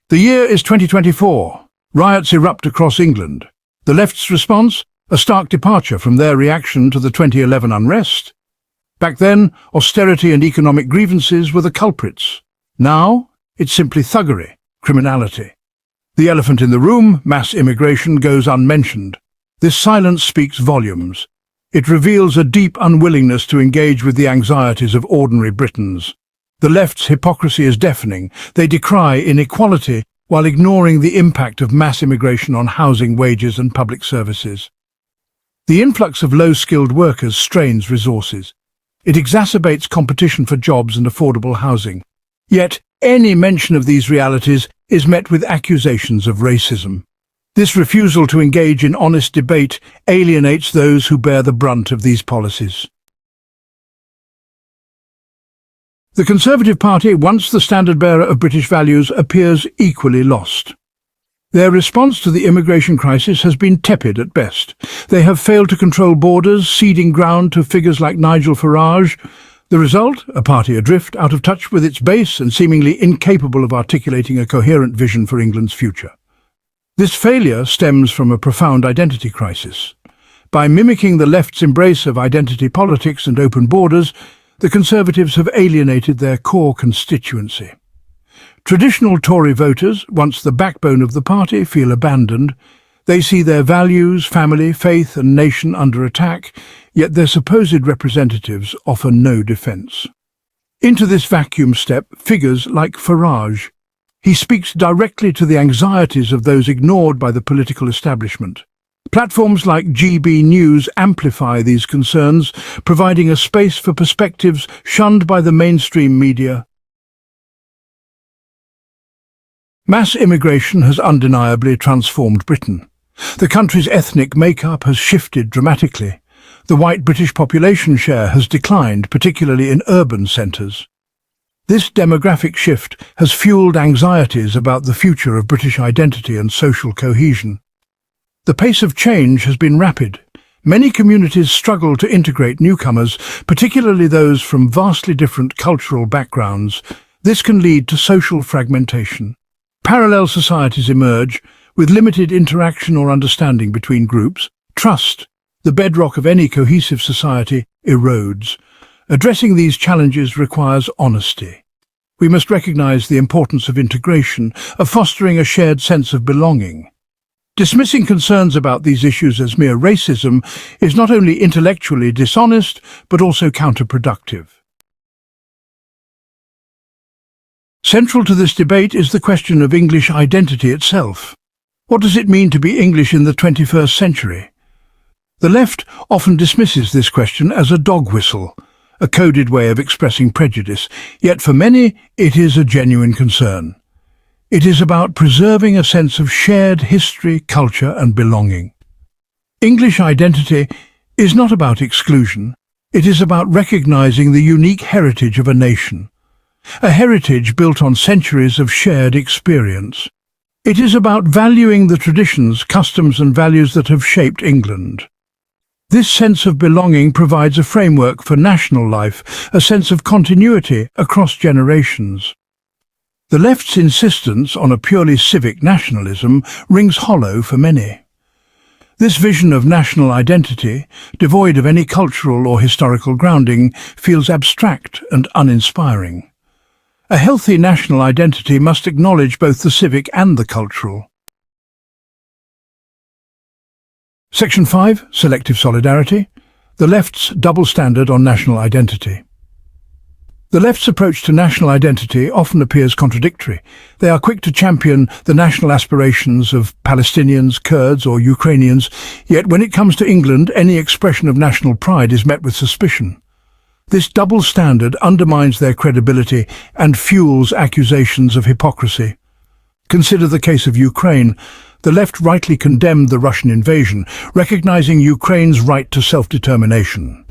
The year is 2024. Riots erupt across England. The left's response? A stark departure from their reaction to the 2011 unrest. Back then, austerity and economic grievances were the culprits. Now, it's simply thuggery, criminality. The elephant in the room, mass immigration, goes unmentioned. This silence speaks volumes. It reveals a deep unwillingness to engage with the anxieties of ordinary Britons. The left's hypocrisy is deafening. They decry inequality while ignoring the impact of mass immigration on housing, wages and public services. The influx of low-skilled workers strains resources. It exacerbates competition for jobs and affordable housing. Yet, any mention of these realities is met with accusations of racism. This refusal to engage in honest debate alienates those who bear the brunt of these policies. The Conservative Party, once the standard-bearer of British values, appears equally lost. Their response to the immigration crisis has been tepid at best. They have failed to control borders, ceding ground to figures like Nigel Farage. The result? A party adrift, out of touch with its base and seemingly incapable of articulating a coherent vision for England's future. This failure stems from a profound identity crisis. By mimicking the left's embrace of identity politics and open borders, the Conservatives have alienated their core constituency. Traditional Tory voters, once the backbone of the party, feel abandoned. They see their values, family, faith and nation under attack, yet their supposed representatives offer no defence. Into this vacuum step figures like Farage. He speaks directly to the anxieties of those ignored by the political establishment. Platforms like GB News amplify these concerns, providing a space for perspectives shunned by the mainstream media. Mass immigration has undeniably transformed Britain. The country's ethnic makeup has shifted dramatically. The white British population share has declined, particularly in urban centres. This demographic shift has fueled anxieties about the future of British identity and social cohesion. The pace of change has been rapid. Many communities struggle to integrate newcomers, particularly those from vastly different cultural backgrounds. This can lead to social fragmentation. Parallel societies emerge, with limited interaction or understanding between groups. Trust, the bedrock of any cohesive society, erodes. Addressing these challenges requires honesty. We must recognize the importance of integration, of fostering a shared sense of belonging. Dismissing concerns about these issues as mere racism is not only intellectually dishonest, but also counterproductive. Central to this debate is the question of English identity itself. What does it mean to be English in the 21st century? The left often dismisses this question as a dog whistle, a coded way of expressing prejudice, yet for many it is a genuine concern. It is about preserving a sense of shared history, culture and belonging. English identity is not about exclusion. It is about recognizing the unique heritage of a nation, a heritage built on centuries of shared experience. It is about valuing the traditions, customs and values that have shaped England. This sense of belonging provides a framework for national life, a sense of continuity across generations. The left's insistence on a purely civic nationalism rings hollow for many. This vision of national identity, devoid of any cultural or historical grounding, feels abstract and uninspiring. A healthy national identity must acknowledge both the civic and the cultural. Section 5. Selective Solidarity. The left's double standard on national identity. The left's approach to national identity often appears contradictory. They are quick to champion the national aspirations of Palestinians, Kurds or Ukrainians, yet when it comes to England, any expression of national pride is met with suspicion. This double standard undermines their credibility and fuels accusations of hypocrisy. Consider the case of Ukraine. The left rightly condemned the Russian invasion, recognizing Ukraine's right to self-determination.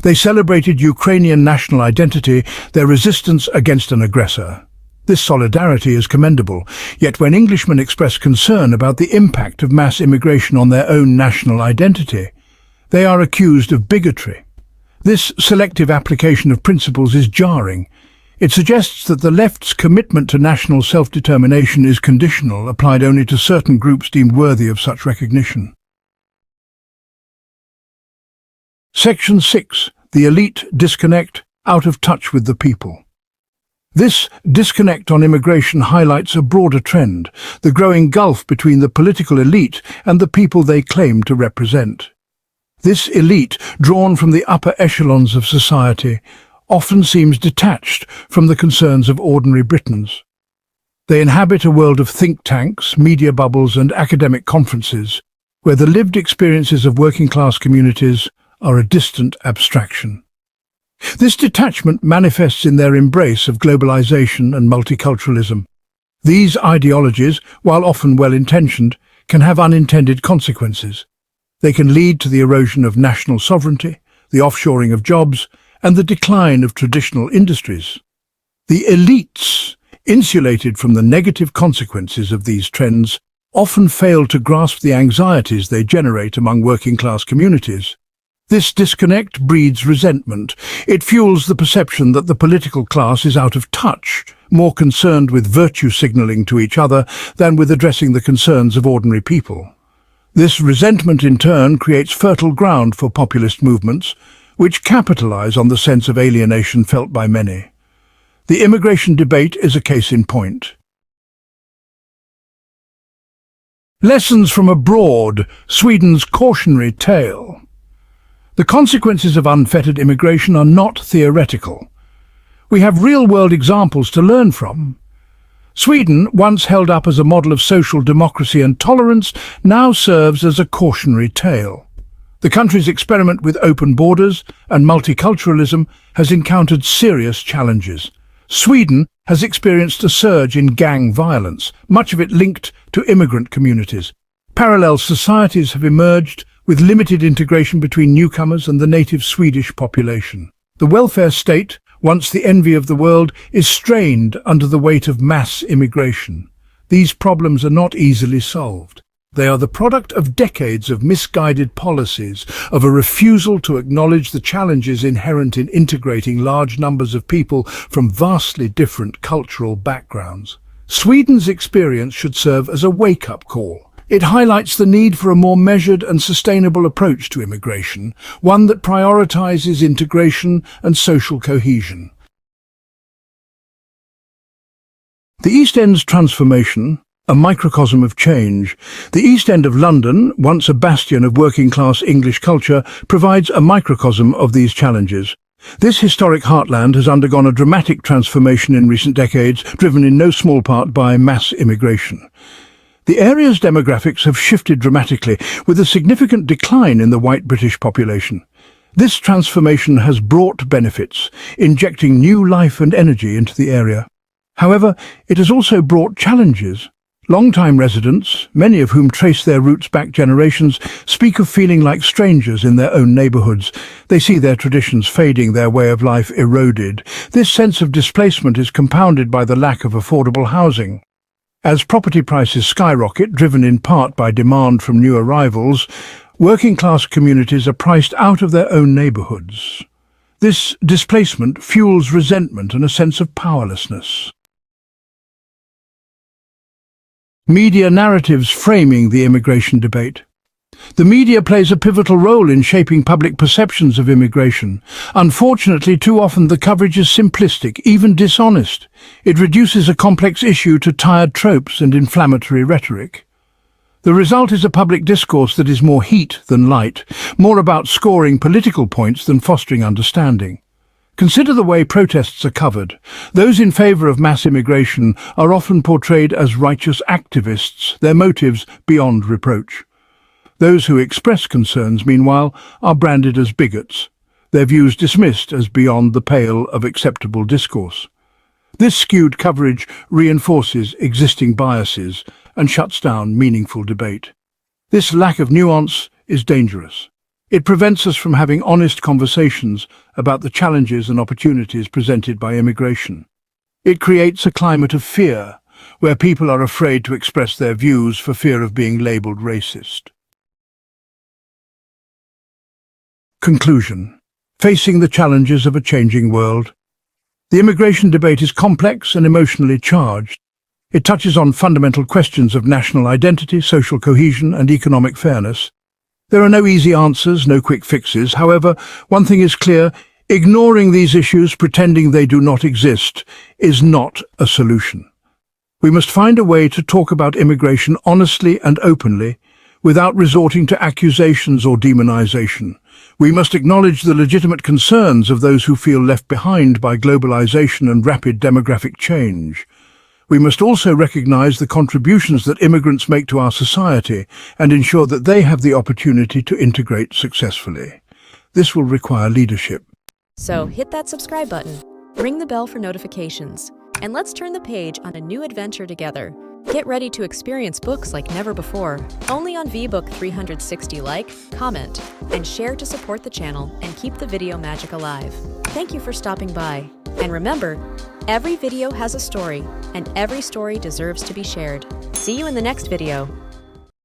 They celebrated Ukrainian national identity, their resistance against an aggressor. This solidarity is commendable, yet when Englishmen express concern about the impact of mass immigration on their own national identity, they are accused of bigotry. This selective application of principles is jarring. It suggests that the left's commitment to national self-determination is conditional, applied only to certain groups deemed worthy of such recognition. Section 6. The elite disconnect, out of touch with the people. This disconnect on immigration highlights a broader trend, the growing gulf between the political elite and the people they claim to represent. This elite, drawn from the upper echelons of society, often seems detached from the concerns of ordinary Britons. They inhabit a world of think tanks, media bubbles and academic conferences, where the lived experiences of working-class communities are a distant abstraction. This detachment manifests in their embrace of globalization and multiculturalism. These ideologies, while often well-intentioned, can have unintended consequences. They can lead to the erosion of national sovereignty, the offshoring of jobs, and the decline of traditional industries. The elites, insulated from the negative consequences of these trends, often fail to grasp the anxieties they generate among working-class communities. This disconnect breeds resentment. It fuels the perception that the political class is out of touch, more concerned with virtue signaling to each other than with addressing the concerns of ordinary people. This resentment in turn creates fertile ground for populist movements, which capitalize on the sense of alienation felt by many. The immigration debate is a case in point. Lessons from abroad, Sweden's cautionary tale. The consequences of unfettered immigration are not theoretical. We have real-world examples to learn from. Sweden, once held up as a model of social democracy and tolerance, now serves as a cautionary tale. The country's experiment with open borders and multiculturalism has encountered serious challenges. Sweden has experienced a surge in gang violence, much of it linked to immigrant communities. Parallel societies have emerged, with limited integration between newcomers and the native Swedish population. The welfare state, once the envy of the world, is strained under the weight of mass immigration. These problems are not easily solved. They are the product of decades of misguided policies, of a refusal to acknowledge the challenges inherent in integrating large numbers of people from vastly different cultural backgrounds. Sweden's experience should serve as a wake-up call. It highlights the need for a more measured and sustainable approach to immigration, one that prioritizes integration and social cohesion. The East End's transformation, a microcosm of change. The East End of London, once a bastion of working-class English culture, provides a microcosm of these challenges. This historic heartland has undergone a dramatic transformation in recent decades, driven in no small part by mass immigration. The area's demographics have shifted dramatically, with a significant decline in the white British population. This transformation has brought benefits, injecting new life and energy into the area. However, it has also brought challenges. Long-time residents, many of whom trace their roots back generations, speak of feeling like strangers in their own neighbourhoods. They see their traditions fading, their way of life eroded. This sense of displacement is compounded by the lack of affordable housing. As property prices skyrocket, driven in part by demand from new arrivals, working-class communities are priced out of their own neighbourhoods. This displacement fuels resentment and a sense of powerlessness. Media narratives framing the immigration debate. The media plays a pivotal role in shaping public perceptions of immigration. Unfortunately, too often the coverage is simplistic, even dishonest. It reduces a complex issue to tired tropes and inflammatory rhetoric. The result is a public discourse that is more heat than light, more about scoring political points than fostering understanding. Consider the way protests are covered. Those in favour of mass immigration are often portrayed as righteous activists, their motives beyond reproach. Those who express concerns, meanwhile, are branded as bigots, their views dismissed as beyond the pale of acceptable discourse. This skewed coverage reinforces existing biases and shuts down meaningful debate. This lack of nuance is dangerous. It prevents us from having honest conversations about the challenges and opportunities presented by immigration. It creates a climate of fear, where people are afraid to express their views for fear of being labelled racist. Conclusion. Facing the challenges of a changing world. The immigration debate is complex and emotionally charged. It touches on fundamental questions of national identity, social cohesion, and economic fairness. There are no easy answers, no quick fixes. However, one thing is clear: ignoring these issues, pretending they do not exist, is not a solution. We must find a way to talk about immigration honestly and openly, without resorting to accusations or demonization. We must acknowledge the legitimate concerns of those who feel left behind by globalization and rapid demographic change. We must also recognize the contributions that immigrants make to our society and ensure that they have the opportunity to integrate successfully. This will require leadership. So hit that subscribe button, ring the bell for notifications, and let's turn the page on a new adventure together. Get ready to experience books like never before, only on VBook 360. Like, comment, and share to support the channel and keep the video magic alive. Thank you for stopping by. And remember, every video has a story, and every story deserves to be shared. See you in the next video.